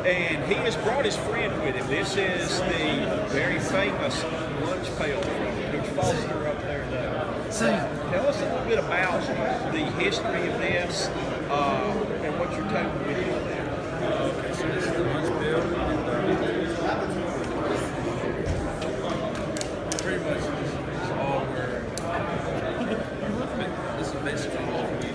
and he has brought his friend with him. This is the very famous lunch pail from Coach Foster up there. Tell us a little bit about the history of this and what you're taking with you on that. Okay, so this is the lunch pail, and pretty much this is all where this is basically what we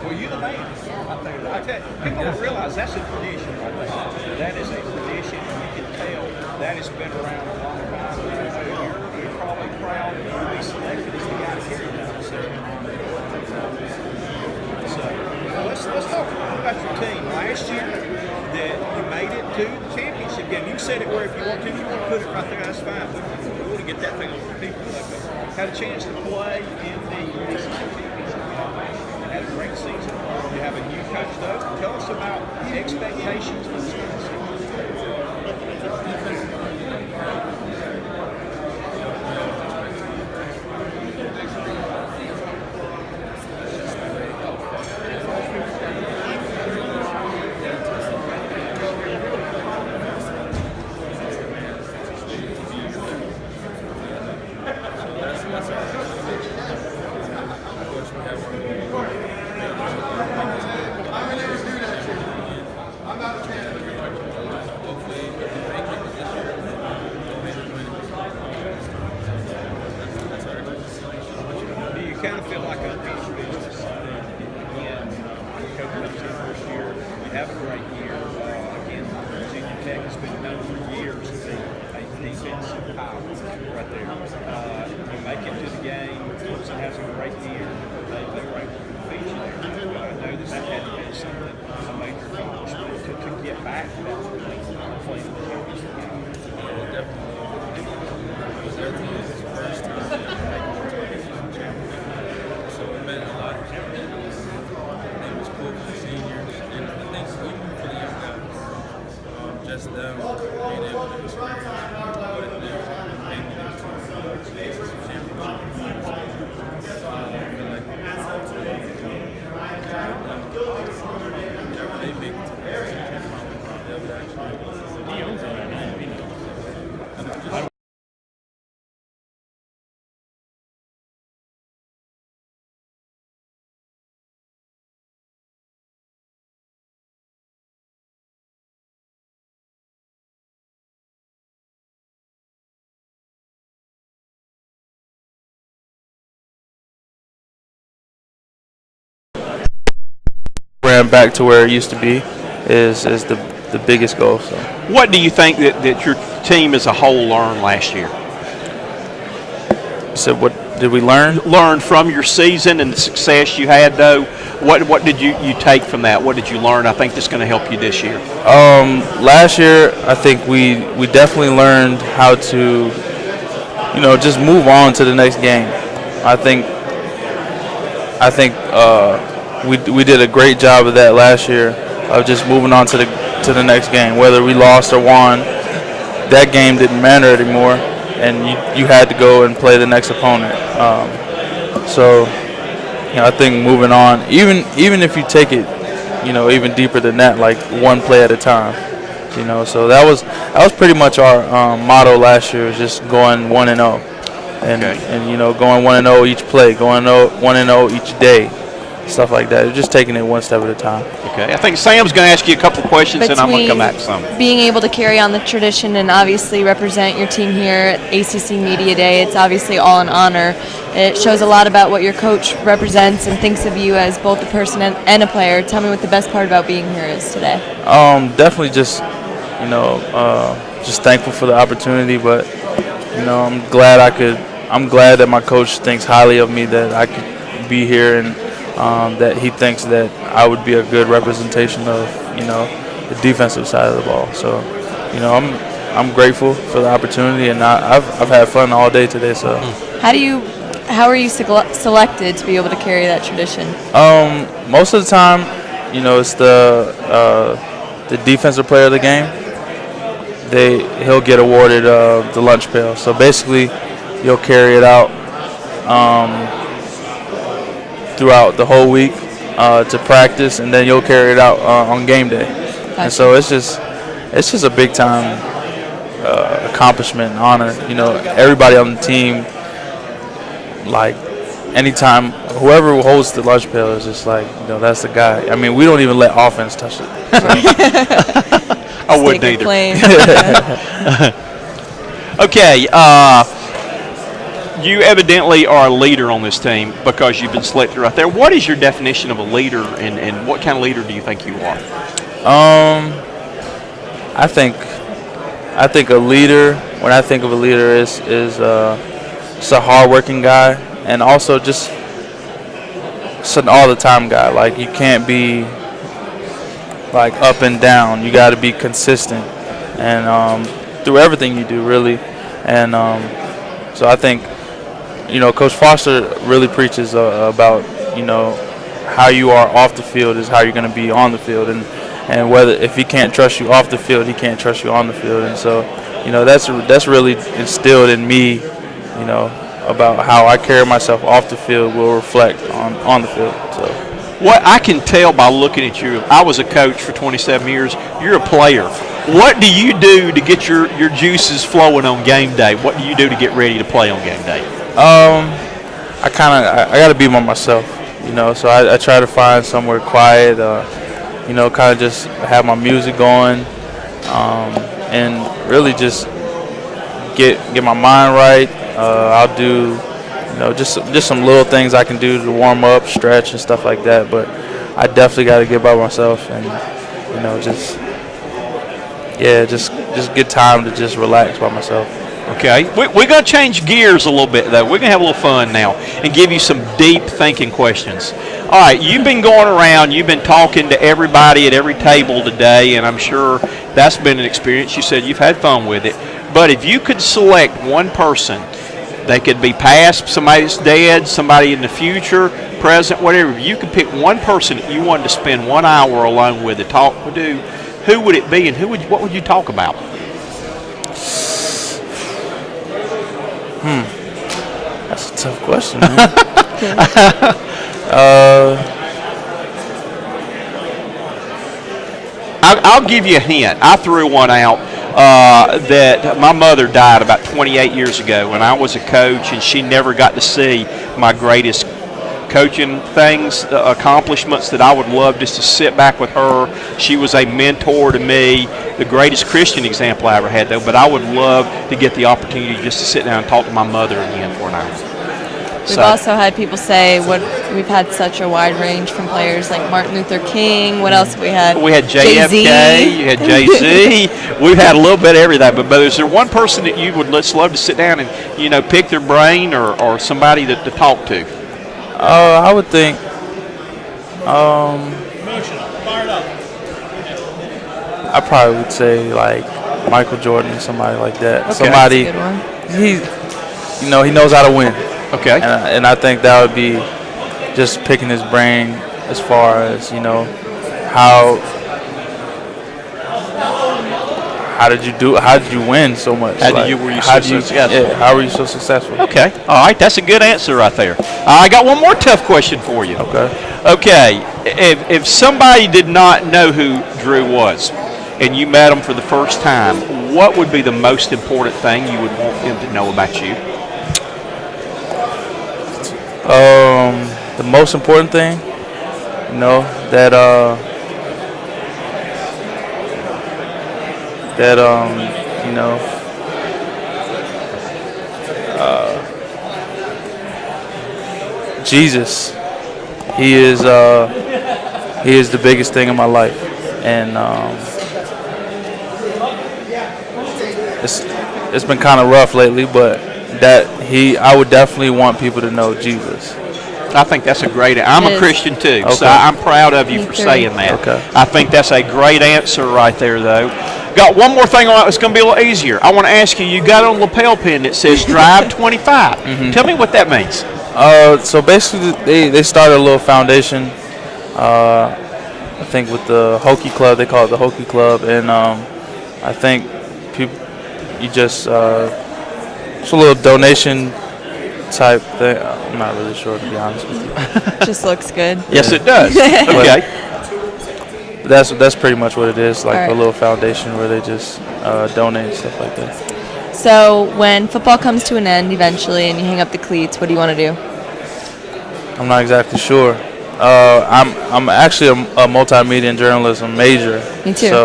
Well, you're the man. I tell you, people don't realize that's a tradition right there. That is a tradition, and you can tell that has been around a long time. You're probably proud to be selected as the guy to carry that. So let's talk a little about your team. Last year, that you made it to the championship game. You said it where if you want to put it right there, that's fine. But we want to get that thing over to people. Had a chance to play in the championship. Had a great season. You have a new coach, though. Tell us about the expectations for the season. Kind of feel like a unfinished business. Again, Coach comes in first year, we have a great year. Again, Virginia Tech has been known for years to be a defensive power right there. You make it to the game, Clemson has a great year. They were able to defeat you there. But I know that had to be something, a major accomplishment to get back to that playing the championship game. Definitely. It was their team's first time. Just them being able to experience what it is, maybe they make it to the championship. He owns it right now. Back to where it used to be is the biggest goal. So, what do you think that your team as a whole learned last year? So what did we learn? Learn from your season and the success you had, though. What did you take from that? What did you learn? I think that's going to help you this year. Last year, I think we definitely learned how to, just move on to the next game. I think we did a great job of that last year, of just moving on to the next game. Whether we lost or won, that game didn't matter anymore, and you had to go and play the next opponent. So I think moving on, even if you take it, even deeper than that, like one play at a time. So that was pretty much our motto last year, is just going 1-0, and going 1-0 each play, going 1-0 each day. stuff like that. Just taking it one step at a time. Okay. I think Sam's going to ask you a couple questions, and I'm going to come back to some. Being able to carry on the tradition and obviously represent your team here at ACC Media Day, it's obviously all an honor. It shows a lot about what your coach represents and thinks of you as both a person and a player. Tell me what the best part about being here is today. Definitely just, just thankful for the opportunity, but, I'm glad that my coach thinks highly of me, that I could be here, and that he thinks that I would be a good representation of, the defensive side of the ball. So, I'm grateful for the opportunity, and I've had fun all day today. So, how are you selected to be able to carry that tradition? Most of the time, it's the defensive player of the game. He'll get awarded the lunch pail. So basically, you'll carry it out throughout the whole week to practice, and then you'll carry it out on game day. Gotcha. And so it's just a big time accomplishment and honor. Everybody on the team, like, anytime whoever holds the lunch pail is just like, that's the guy. I mean, we don't even let offense touch it. So. I wouldn't either. Okay. You evidently are a leader on this team because you've been selected right there. What is your definition of a leader, and what kind of leader do you think you are? I think a leader. When I think of a leader, is just a hardworking guy, and also just an all-the-time guy. Like, you can't be like up and down. You got to be consistent, and through everything you do, really. And so I think, Coach Foster really preaches about, how you are off the field is how you're going to be on the field, and if he can't trust you off the field, he can't trust you on the field. And so, that's really instilled in me, about how I carry myself off the field will reflect on the field. So. What I can tell by looking at you, I was a coach for 27 years. You're a player. What do you do to get your juices flowing on game day? What do you do to get ready to play on game day? I got to be by myself, So I try to find somewhere quiet, kind of just have my music going, and really just get my mind right. I'll do, just some little things I can do to warm up, stretch, and stuff like that. But I definitely got to get by myself, and just get time to just relax by myself. Okay, we're going to change gears a little bit, though. We're going to have a little fun now and give you some deep thinking questions. All right, you've been going around, you've been talking to everybody at every table today, and I'm sure that's been an experience. You said you've had fun with it. But if you could select one person, they could be past, somebody that's dead, somebody in the future, present, whatever. If you could pick one person that you wanted to spend 1 hour alone with to talk with, who would it be, and what would you talk about? That's a tough question. I'll give you a hint. I threw one out that my mother died about 28 years ago, and I was a coach, and she never got to see my greatest coaching things, accomplishments that I would love just to sit back with her. She was a mentor to me, the greatest Christian example I ever had, though, but I would love to get the opportunity just to sit down and talk to my mother again for an hour. We've also had people say we've had such a wide range from players like Martin Luther King. What else have we had? We had JFK, you had Jay-Z. We've had a little bit of everything. But is there one person that you would love to sit down and, pick their brain or somebody to talk to? I would think I probably would say like Michael Jordan or somebody like that. Okay. Somebody, That's a good one. he knows how to win. Okay. And I think that would be just picking his brain as far as, how did you win so much? Were you so successful? Yeah, how were you so successful? Okay. All right. That's a good answer right there. I got one more tough question for you. Okay. If somebody did not know who Drew was and you met him for the first time, what would be the most important thing you would want them to know about you? The most important thing? You know you know Jesus. He is the biggest thing in my life, and it's been kind of rough lately, but I would definitely want people to know Jesus. I think that's a great. I'm a Christian too, Okay. so I'm proud of you Me for too. saying that. Okay. I think that's a great answer right there, though. Got one more thing on. It's going to be a little easier. I want to ask you. You got on a lapel pin that says "Drive 25." Tell me what that means. So basically, they started a little foundation. I think with the Hokie Club, they call it the Hokie Club, and I think people, you just it's a little donation type thing. I'm not really sure, to be honest with you. Just looks good. Yes, it does. Okay. That's pretty much what it is, like All right. a little foundation where they just donate and stuff like that. So when football comes to an end eventually and you hang up the cleats, what do you want to do? I'm not exactly sure. I'm actually a multimedia and journalism major. Me too. So